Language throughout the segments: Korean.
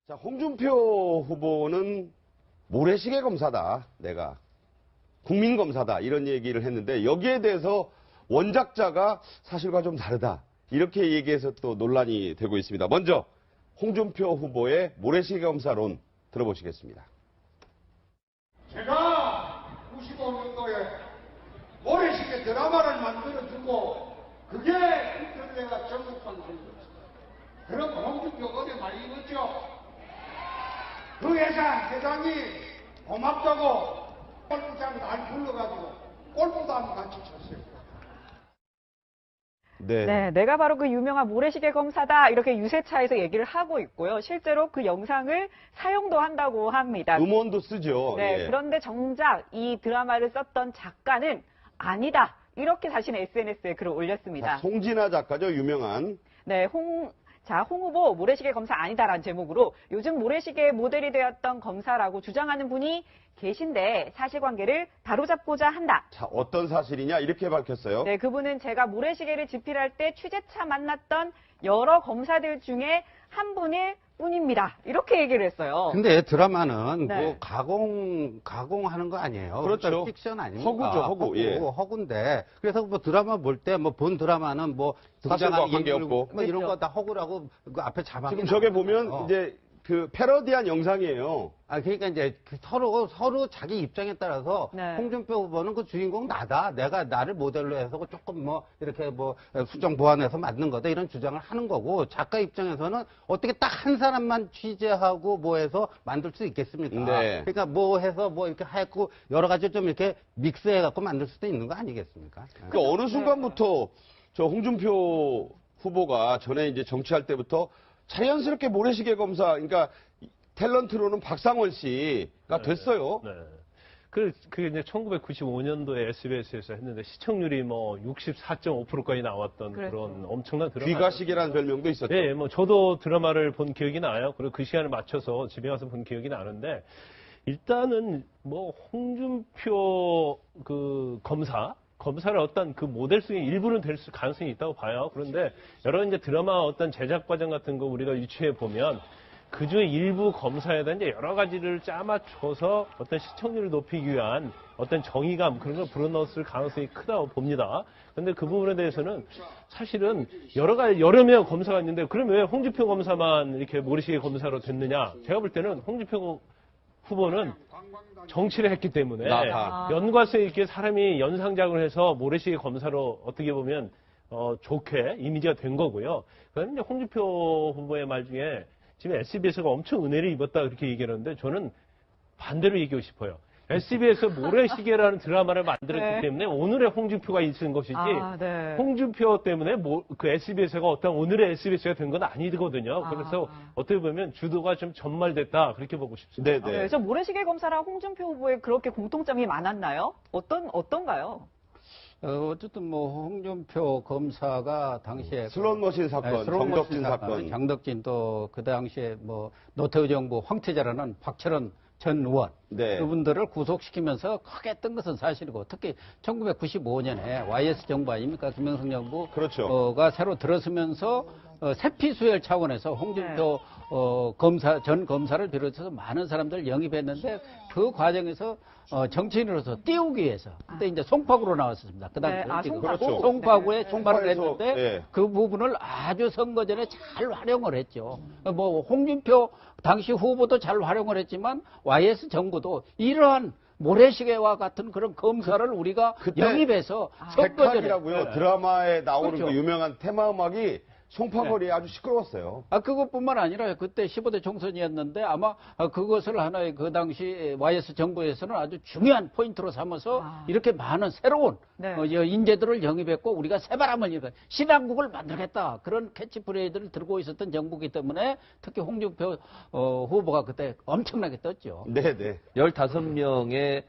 자, 홍준표 후보는 모래시계 검사다. 내가 국민검사다. 이런 얘기를 했는데 여기에 대해서 원작자가 사실과 좀 다르다. 이렇게 얘기해서 또 논란이 되고 있습니다. 먼저 홍준표 후보의 모래시계 검사론 들어보시겠습니다. 제가 95년도에 모래시계 드라마를 만들어주고 그게 인터넷가 전국판 선거였어요. 그럼 홍준표 어디 많이 입었죠? 그 회장이 고맙다고 골프장 날 불러가지고 골프도 한번 같이 쳤어요. 네, 내가 바로 그 유명한 모래시계 검사다 이렇게 유세차에서 얘기를 하고 있고요. 실제로 그 영상을 사용도 한다고 합니다. 음원도 쓰죠. 네, 예. 그런데 정작 이 드라마를 썼던 작가는 아니다. 이렇게 자신의 SNS에 글을 올렸습니다. 자, 송진아 작가죠. 유명한. 네, 홍 후보 모래시계 검사 아니다라는 제목으로 요즘 모래시계 모델이 되었던 검사라고 주장하는 분이 계신데 사실관계를 바로잡고자 한다. 자, 어떤 사실이냐 이렇게 밝혔어요. 네, 그분은 제가 모래시계를 집필할 때 취재차 만났던 여러 검사들 중에 한 분일 뿐입니다. 이렇게 얘기를 했어요. 근데 드라마는 네. 뭐 가공하는 거 아니에요. 그렇죠. 그러니까 픽션 아닙니까? 허구죠, 허구. 예. 허구인데. 그래서 뭐 드라마 볼 때 뭐 본 드라마는 뭐 사실과 등장하는 관계없고. 뭐 이런 그렇죠. 거 다 허구라고 그 앞에 자막이 지금 저게 보면 나와요. 이제 그 패러디한 영상이에요. 그러니까 이제 서로 자기 입장에 따라서 네. 홍준표 후보는 그 주인공 나다. 나를 모델로 해서 조금 뭐 이렇게 뭐 수정 보완해서 만든 거다. 이런 주장을 하는 거고 작가 입장에서는 어떻게 딱 한 사람만 취재하고 뭐 해서 만들 수 있겠습니까? 네. 그러니까 뭐 해서 뭐 이렇게 하고 여러 가지 좀 이렇게 믹스해 갖고 만들 수도 있는 거 아니겠습니까? 그러니까 어느 순간부터 저 홍준표 후보가 전에 이제 정치할 때부터 자연스럽게 모래시계 검사, 그러니까 탤런트로는 박상원 씨가 됐어요. 네. 그게 이제 1995년도에 SBS에서 했는데 시청률이 뭐 64.5%까지 나왔던 그랬죠. 그런 엄청난 드라마. 귀가시계라는 별명도 있었죠. 네, 뭐 저도 드라마를 본 기억이 나요. 그리고 그 시간에 맞춰서 집에 가서 본 기억이 나는데 일단은 뭐 홍준표 그 검사를 어떤 그 모델 중에 일부는 될 가능성이 있다고 봐요. 그런데 여러 이제 드라마 어떤 제작 과정 같은 거 우리가 유추해 보면 그 중에 일부 검사에다 이제 여러 가지를 짜맞춰서 어떤 시청률을 높이기 위한 어떤 정의감 그런 걸 불어넣었을 가능성이 크다고 봅니다. 그런데 그 부분에 대해서는 사실은 여러 명 검사가 있는데 그럼 왜 홍준표 검사만 이렇게 모래시계 검사로 됐느냐? 제가 볼 때는 홍준표 후보는 정치를 했기 때문에 연관성 있게 사람이 연상작을 해서 모래시계 검사로 어떻게 보면 좋게 이미지가 된 거고요. 그다음에 이제 홍준표 후보의 말 중에 지금 SBS가 엄청 은혜를 입었다 그렇게 얘기하는데 저는 반대로 얘기하고 싶어요. SBS에서 모래시계라는 드라마를 만들었기 네. 때문에 오늘의 홍준표가 있는 것이지 네. 홍준표 때문에 그 SBS가 어떤 오늘의 SBS가 된 건 아니거든요. 그래서 어떻게 보면 주도가 좀 전말됐다 그렇게 보고 싶습니다. 네네. 저 모래시계 검사랑 홍준표 후보에 그렇게 공통점이 많았나요? 어떤가요? 어쨌든 뭐 홍준표 검사가 당시에 슬롯머신 사건, 정덕진 사건. 장덕진 또 그 당시에 뭐 노태우 정부 황태자라는 박철원 전 의원 네. 그분들을 구속시키면서 크게 뜬 것은 사실이고 특히 1995년에 YS 정부 아닙니까? 김영삼 정부가 그렇죠. 새로 들어서면서 세피수혈 차원에서 홍준표 전 검사를 비롯해서 많은 사람들 영입했는데 그 과정에서 정치인으로서 띄우기 위해서 그때 이제 송파구로 나왔습니다. 그 당시 네, 송파구? 그렇죠. 송파구에 총괄을 송파에서, 했는데 예. 그 부분을 아주 선거 전에 잘 활용을 했죠. 뭐 홍준표 당시 후보도 잘 활용을 했지만 YS 정부도 이러한 모래시계와 같은 그런 검사를 우리가 그때 영입해서 선거 전에 백학이라고요. 드라마에 나오는 그렇죠. 그 유명한 테마 음악이 송파거리에 아주 시끄러웠어요. 그것뿐만 아니라 그때 15대 총선이었는데 아마 그것을 하나의 그 당시 YS 정부에서는 아주 중요한 포인트로 삼아서 이렇게 많은 새로운 네. 인재들을 영입했고 우리가 새바람을 일으켜 신한국을 만들겠다 그런 캐치프레이즈를 들고 있었던 정부이기 때문에 특히 홍준표 후보가 그때 엄청나게 떴죠. 네네. 15명의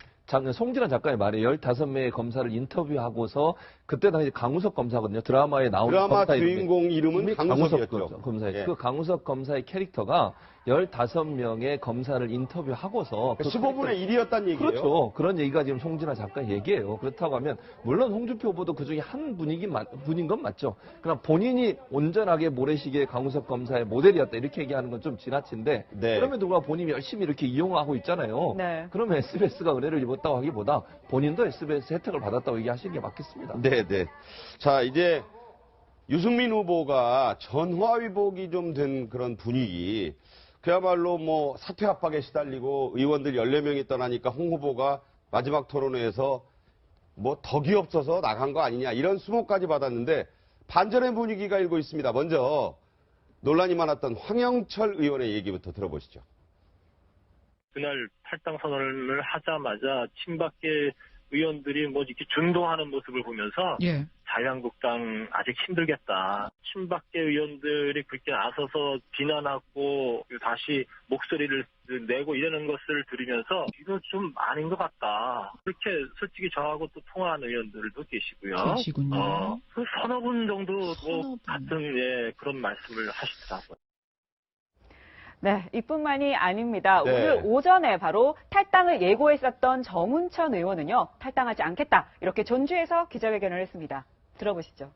송진아 작가의 말에 15명의 검사를 인터뷰하고서 그때 당시 강우석 검사거든요. 드라마에 나온 드라마 검사 이름이. 주인공 이름은 강우석이었죠. 검사였죠. 예. 그 강우석 검사의 캐릭터가 15명의 검사를 인터뷰하고서 그 15분의 1이었단 얘기예요. 그렇죠. 그런 얘기가 지금 송진아 작가 얘기예요. 그렇다고 하면 물론 홍준표 후보도 그중에 한 분인 건 맞죠. 그러나 본인이 온전하게 모래시계 강우석 검사의 모델이었다 이렇게 얘기하는 건 좀 지나친데 네. 그럼에도 불구하고 본인이 열심히 이렇게 이용하고 있잖아요. 네. 그러면 SBS가 은혜를 입었다고 하기보다 본인도 SBS 혜택을 받았다고 얘기하시는 게 맞겠습니다. 네, 네. 자, 이제 유승민 후보가 전화위복이 좀 된 그런 분위기. 그야말로 뭐 사퇴 압박에 시달리고 의원들 14명이 떠나니까 홍 후보가 마지막 토론회에서 뭐 덕이 없어서 나간 거 아니냐 이런 수모까지 받았는데 반전의 분위기가 일고 있습니다. 먼저 논란이 많았던 황영철 의원의 얘기부터 들어보시죠. 그날 탈당 선언을 하자마자 친박계 의원들이 뭐 이렇게 준동하는 모습을 보면서 예. 자유한국당 아직 힘들겠다. 친박계 의원들이 그렇게 나서서 비난하고 다시 목소리를 내고 이러는 것을 들으면서 이거 좀 아닌 것 같다. 그렇게 솔직히 저하고 또 통화한 의원들도 계시고요. 계시군요. 그 서너 분 정도 뭐 서너 분. 같은 그런 말씀을 하시더라고요. 네, 이뿐만이 아닙니다. 네. 오늘 오전에 바로 탈당을 예고했었던 정운천 의원은요, 탈당하지 않겠다. 이렇게 전주에서 기자회견을 했습니다. 들어보시죠.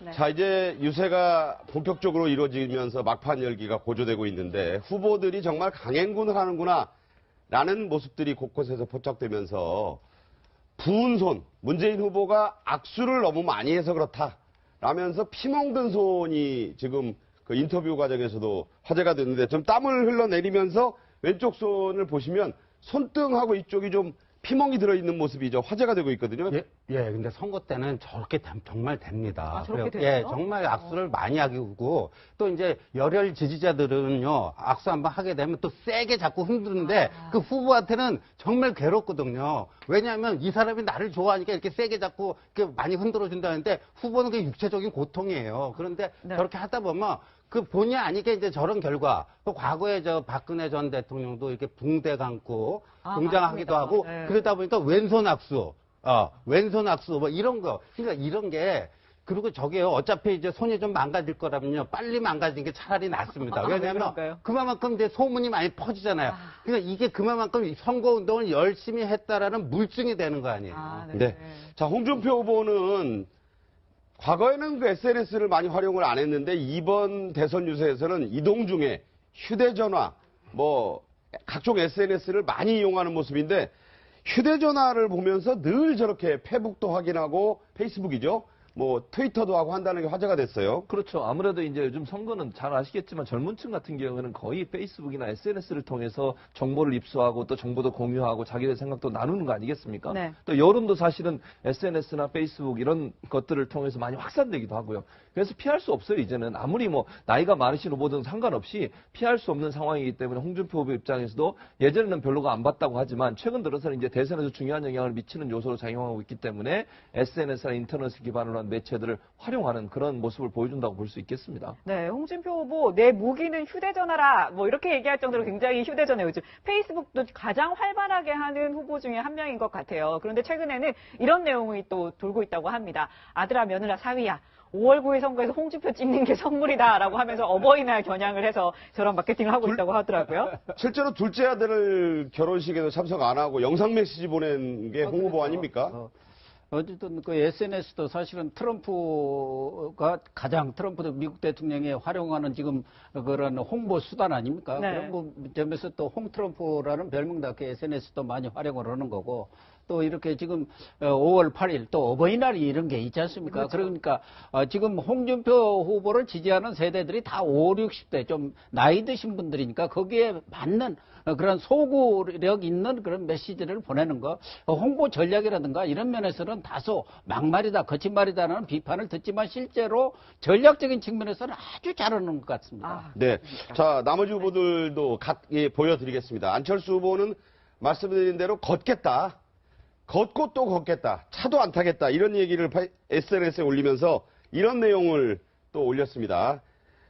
네. 자, 이제 유세가 본격적으로 이루어지면서 막판 열기가 고조되고 있는데 후보들이 정말 강행군을 하는구나 라는 모습들이 곳곳에서 포착되면서 부은 손, 문재인 후보가 악수를 너무 많이 해서 그렇다 라면서 피멍든 손이 지금 그 인터뷰 과정에서도 화제가 됐는데 좀 땀을 흘러내리면서 왼쪽 손을 보시면 손등하고 이쪽이 좀 피멍이 들어있는 모습이 화제가 되고 있거든요. 예, 근데 선거 때는 저렇게 정말 됩니다. 아, 저렇게 그래요. 돼요? 예, 정말 악수를 많이 하고 또 이제 열혈 지지자들은요, 악수 한번 하게 되면 또 세게 자꾸 흔드는데 그 후보한테는 정말 괴롭거든요. 왜냐하면 이 사람이 나를 좋아하니까 이렇게 세게 자꾸 이렇게 많이 흔들어 준다는데 후보는 그게 육체적인 고통이에요. 그런데 네. 저렇게 하다 보면 그 본의 아니게 이제 저런 결과, 또 과거에 박근혜 전 대통령도 이렇게 붕대 감고 등장하기도 맞습니다. 하고 네. 그러다 보니까 왼손 악수 뭐 이런 거. 그러니까 이런 게 그리고 저게요. 어차피 이제 손이 좀 망가질 거라면요. 빨리 망가지는 게 차라리 낫습니다. 왜냐하면 그럴까요? 그만큼 이제 소문이 많이 퍼지잖아요. 그러니까 이게 그만큼 선거 운동을 열심히 했다라는 물증이 되는 거 아니에요. 네. 자, 홍준표 후보는 과거에는 그 SNS를 많이 활용을 안 했는데 이번 대선 유세에서는 이동 중에 휴대전화, 뭐 각종 SNS를 많이 이용하는 모습인데 휴대전화를 보면서 늘 저렇게 페북도 확인하고 페이스북이죠. 뭐 트위터도 하고 한다는 게 화제가 됐어요. 그렇죠. 아무래도 이제 요즘 선거는 잘 아시겠지만 젊은 층 같은 경우에는 거의 페이스북이나 SNS를 통해서 정보를 입수하고 또 정보도 공유하고 자기들 생각도 나누는 거 아니겠습니까? 네. 또 여론도 사실은 SNS나 페이스북 이런 것들을 통해서 많이 확산되기도 하고요. 그래서 피할 수 없어요. 이제는 아무리 뭐 나이가 많으신 후보든 상관없이 피할 수 없는 상황이기 때문에 홍준표 후보 입장에서도 예전에는 별로가 안 봤다고 하지만 최근 들어서는 이제 대선에서 중요한 영향을 미치는 요소로 작용하고 있기 때문에 SNS나 인터넷을 기반으로 한 매체들을 활용하는 그런 모습을 보여준다고 볼 수 있겠습니다. 네, 홍준표 후보 내 무기는 휴대전화라 뭐 이렇게 얘기할 정도로 굉장히 휴대전화 요즘 페이스북도 가장 활발하게 하는 후보 중에 한 명인 것 같아요. 그런데 최근에는 이런 내용이 또 돌고 있다고 합니다. 아들아 며느라 사위야. 5월 9일 선거에서 홍준표 찍는 게 선물이다라고 하면서 어버이날 겨냥을 해서 저런 마케팅을 하고 있다고 하더라고요. 실제로 둘째 아들 결혼식에도 참석 안 하고 영상 메시지 보낸 게 홍 후보 아닙니까? 어쨌든 그 SNS도 사실은 트럼프가 트럼프도 미국 대통령이 활용하는 지금 그런 홍보 수단 아닙니까? 네. 그런 점에서 또 홍트럼프라는 별명답게 SNS도 많이 활용을 하는 거고 또 이렇게 지금 5월 8일 또 어버이날이 이런 게 있지 않습니까? 그렇죠. 그러니까 지금 홍준표 후보를 지지하는 세대들이 다 5, 60대 좀 나이 드신 분들이니까 거기에 맞는 그런 소구력 있는 그런 메시지를 보내는 거 홍보 전략이라든가 이런 면에서는 다소 막말이다 거친 말이다라는 비판을 듣지만 실제로 전략적인 측면에서는 아주 잘하는 것 같습니다. 네. 자, 나머지 후보들도 보여드리겠습니다. 안철수 후보는 말씀드린 대로 걷겠다. 걷고 또 걷겠다. 차도 안 타겠다. 이런 얘기를 SNS에 올리면서 이런 내용을 또 올렸습니다.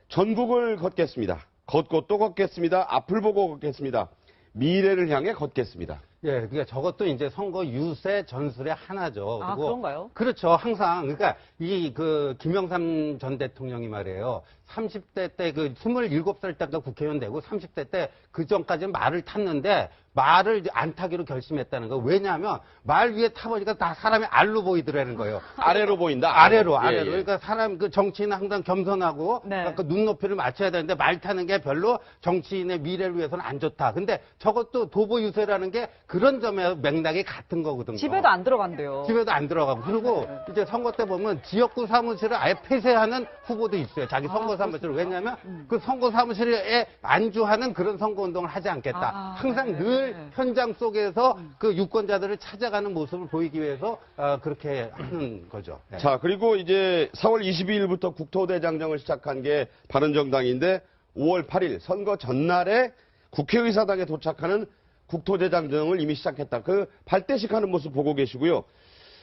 전국을 걷겠습니다. 걷고 또 걷겠습니다. 앞을 보고 걷겠습니다. 미래를 향해 걷겠습니다. 예, 그러니까 저것도 이제 선거 유세 전술의 하나죠. 아, 그런가요? 그렇죠. 항상 그러니까 이 그 김영삼 전 대통령이 말이에요. 30대 때 그 27살 때가 국회의원 되고 30대 때 그 전까지 말을 탔는데 말을 안 타기로 결심했다는 거. 왜냐하면 말 위에 타보니까 다 사람이 알로 보이더라는 거예요. 아래로 보인다. 아래로. 예, 예. 그러니까 사람 그 정치인은 항상 겸손하고 네. 그러니까 눈높이를 맞춰야 되는데 말 타는 게 별로 정치인의 미래를 위해서는 안 좋다. 근데 저것도 도보 유세라는 게 그런 점에 맥락이 같은 거거든요. 집에도 안 들어간대요. 집에도 안 들어가고. 그리고 이제 선거 때 보면 지역구 사무실을 아예 폐쇄하는 후보도 있어요. 자기 선거 사무실을. 왜냐하면 그 선거 사무실에 안주하는 그런 선거 운동을 하지 않겠다. 항상 늘 현장 속에서 그 유권자들을 찾아가는 모습을 보이기 위해서 그렇게 하는 거죠. 네. 자, 그리고 이제 4월 22일부터 국토대장정을 시작한 게 바른정당인데 5월 8일 선거 전날에 국회의사당에 도착하는 국토대장정을 이미 시작했다. 그 발대식 하는 모습 보고 계시고요.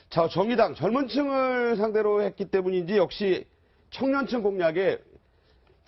자, 정의당 젊은 층을 상대로 했기 때문인지 역시 청년층 공략에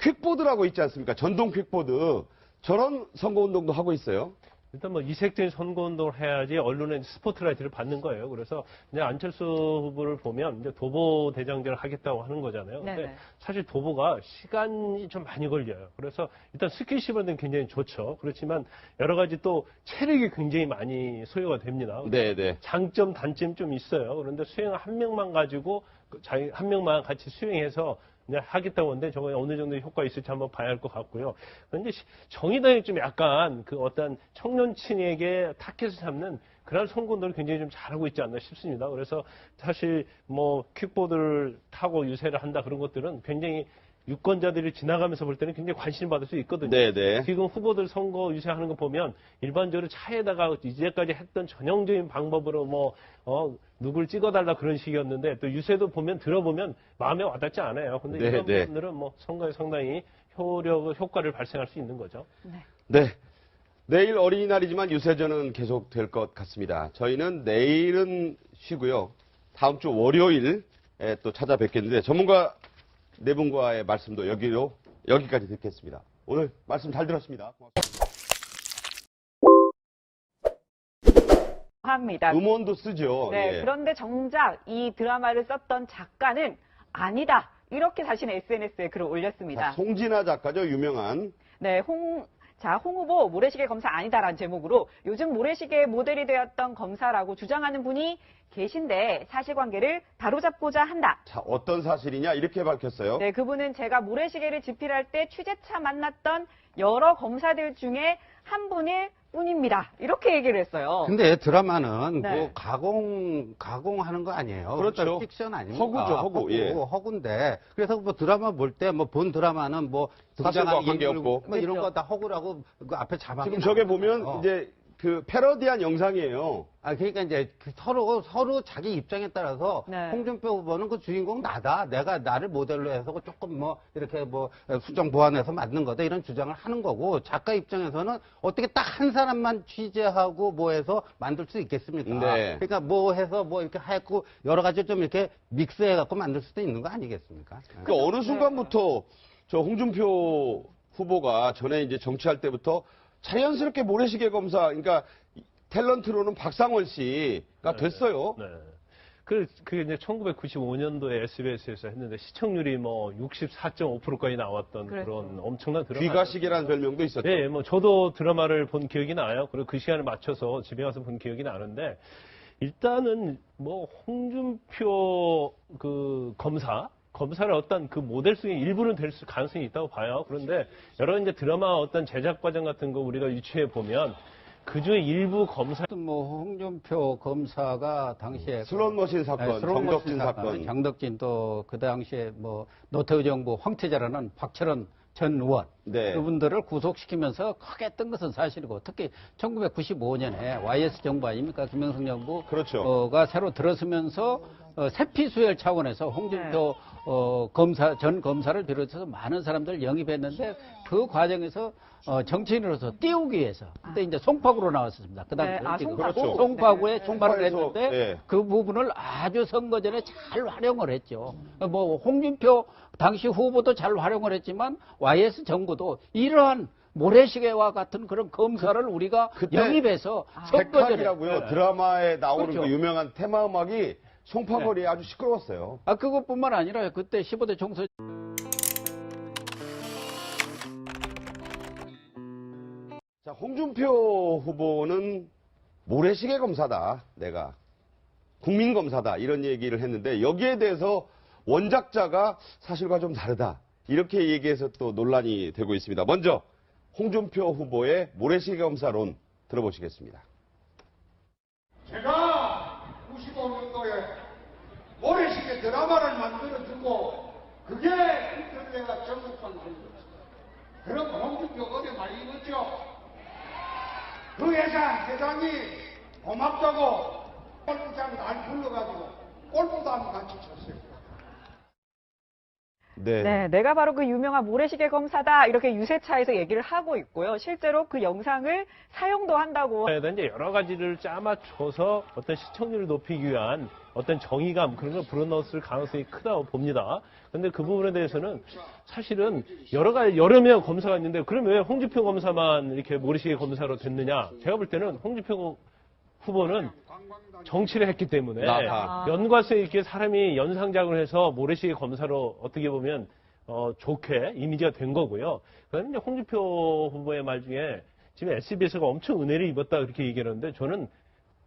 퀵보드라고 있지 않습니까? 전동 퀵보드. 저런 선거운동도 하고 있어요. 일단 뭐 이색적인 선거운동을 해야지 언론의 스포트라이트를 받는 거예요. 그래서 이제 안철수 후보를 보면 이제 도보 대장정을 하겠다고 하는 거잖아요. 근데 네네. 사실 도보가 시간이 좀 많이 걸려요. 그래서 일단 스킨십은 굉장히 좋죠. 그렇지만 여러 가지 또 체력이 굉장히 많이 소요가 됩니다. 네, 네. 장점, 단점이 좀 있어요. 그런데 수행 한 명만 가지고 자기 한 명만 같이 수행해서 이제 하겠다고 하는데 저거 어느 정도 효과가 있을지 한번 봐야 할 것 같고요. 그런데 정의당이 좀 약간 그 어떤 청년층에게 타켓을 잡는 그런 선거운동을 굉장히 좀 잘하고 있지 않나 싶습니다. 그래서 사실 뭐 퀵보드를 타고 유세를 한다 그런 것들은 굉장히 유권자들이 지나가면서 볼 때는 굉장히 관심을 받을 수 있거든요. 네네. 지금 후보들 선거 유세하는 거 보면 일반적으로 차에다가 이제까지 했던 전형적인 방법으로 누굴 찍어달라 그런 식이었는데 또 유세도 보면 들어보면 마음에 와닿지 않아요. 근데 이런 네. 부분들은 뭐 선거에 상당히 효과를 발생할 수 있는 거죠. 네. 내일 어린이날이지만 유세전은 계속 될 것 같습니다. 저희는 내일은 쉬고요. 다음 주 월요일에 또 찾아뵙겠는데 전문가 네 분과의 말씀도 여기까지 듣겠습니다. 오늘 말씀 잘 들었습니다. 고맙습니다. 합니다. 음원도 쓰죠. 네, 예. 그런데 정작 이 드라마를 썼던 작가는 아니다. 이렇게 자신의 SNS에 글을 올렸습니다. 자, 송진아 작가죠. 유명한. 네, 홍 후보 모래시계 검사 아니다라는 제목으로 요즘 모래시계 모델이 되었던 검사라고 주장하는 분이 계신데 사실관계를 바로잡고자 한다. 자, 어떤 사실이냐 이렇게 밝혔어요. 네, 그분은 제가 모래시계를 집필할 때 취재차 만났던 여러 검사들 중에 한 분일 뿐입니다. 이렇게 얘기를 했어요. 근데 드라마는 네. 뭐 가공하는 거 아니에요. 그렇죠. 그러니까 픽션 아닙니까? 허구죠, 허구. 예. 허구인데. 그래서 뭐 드라마 볼 때 뭐 본 드라마는 뭐 사실과 등장한 관계없고. 뭐 이런 거 다 허구라고 그 앞에 자막이 지금 저게 보면 나오잖아요. 이제 그 패러디한 영상이에요. 그러니까 이제 서로 자기 입장에 따라서 네. 홍준표 후보는 그 주인공 나다. 내가 나를 모델로 해서 조금 뭐 이렇게 뭐 수정 보완해서 만든 거다. 이런 주장을 하는 거고 작가 입장에서는 어떻게 딱 한 사람만 취재하고 뭐 해서 만들 수 있겠습니까? 네. 그러니까 뭐 해서 뭐 이렇게 하고 여러 가지 좀 이렇게 믹스해 갖고 만들 수도 있는 거 아니겠습니까? 그 어느 순간부터 저 홍준표 후보가 전에 이제 정치할 때부터 자연스럽게 모래시계 검사, 그러니까 탤런트로는 박상원 씨가 됐어요. 네. 그 이제 1995년도에 SBS에서 했는데 시청률이 뭐 64.5%까지 나왔던 그랬죠. 그런 엄청난 드라마. 귀가시계라는 별명도 있었죠. 예, 뭐 저도 드라마를 본 기억이 나요. 그리고 그 시간에 맞춰서 집에 가서 본 기억이 나는데 일단은 뭐 홍준표 그 검사를 어떤 그 모델 중에 일부는 될 가능성이 있다고 봐요. 그런데 여러 이제 드라마 어떤 제작 과정 같은 거 우리가 유추해 보면 그 중에 일부 검사 뭐 홍준표 검사가 당시에 슬롯머신 사건, 정덕진 사건. 정덕진 또 그 당시에 뭐 노태우 정부 황태자라는 박철원 전 의원 네. 그분들을 구속시키면서 크게 했던 것은 사실이고 특히 1995년에 YS 정부 아닙니까 김영삼 정부가 그렇죠. 새로 들어서면서 세피수혈 차원에서 홍준표 전 검사를 비롯해서 많은 사람들을 영입했는데 그 과정에서 정치인으로서 띄우기 위해서 그때 이제 송파구로 나왔었습니다. 그 당시에 네, 지금 송파구. 그렇죠. 송파구에 네. 출마를 송파에서, 했는데 예. 그 부분을 아주 선거 전에 잘 활용을 했죠. 뭐 홍준표 당시 후보도 잘 활용을 했지만 YS 정부도 이러한 모래시계와 같은 그런 검사를 우리가 그때 영입해서 선거 전에 백학이라고요. 드라마에 나오는 그렇죠. 그 유명한 테마 음악이 송파거리에 아주 시끄러웠어요. 그것뿐만 아니라 그때 15대 총선 자, 홍준표 후보는 모래시계 검사다. 내가 국민 검사다. 이런 얘기를 했는데 여기에 대해서 원작자가 사실과 좀 다르다. 이렇게 얘기해서 또 논란이 되고 있습니다. 먼저 홍준표 후보의 모래시계 검사론 들어보시겠습니다. 제가 95년도에 모래시계 드라마를 만들어주고 그게 인터넷가 전국판 된 거죠. 그럼 홍준표 어디 많이 입었죠? 그 회장이 고맙다고 골프장 날 불러가지고 골프도 한번 같이 쳤어요. 네, 내가 바로 그 유명한 모래시계 검사다 이렇게 유세차에서 얘기를 하고 있고요. 실제로 그 영상을 사용도 한다고. 이제 여러 가지를 짜맞춰서 어떤 시청률을 높이기 위한 어떤 정의감 그런 걸 불어넣었을 가능성이 크다고 봅니다. 그런데 그 부분에 대해서는 사실은 여러 명 검사가 있는데 그러면 왜 홍준표 검사만 이렇게 모래시계 검사로 됐느냐? 제가 볼 때는 홍준표 후보는 정치를 했기 때문에 연관성 있게 사람이 연상작을 해서 모래시계 검사로 어떻게 보면 좋게 이미지가 된 거고요. 그런데 홍준표 후보의 말 중에 지금 SBS가 엄청 은혜를 입었다 그렇게 얘기하는데 저는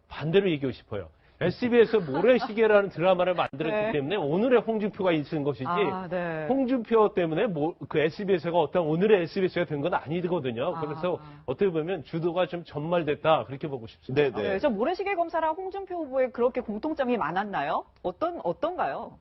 반대로 얘기하고 싶어요. SBS에서 모래시계라는 드라마를 만들었기 네. 때문에 오늘의 홍준표가 있은 것이지 네. 홍준표 때문에 그 SBS가 어떤 오늘의 SBS가 된 건 아니거든요. 그래서 어떻게 보면 주도가 좀 전말됐다 그렇게 보고 싶습니다. 네네. 저 모래시계 검사랑 홍준표 후보에 그렇게 공통점이 많았나요? 어떤가요?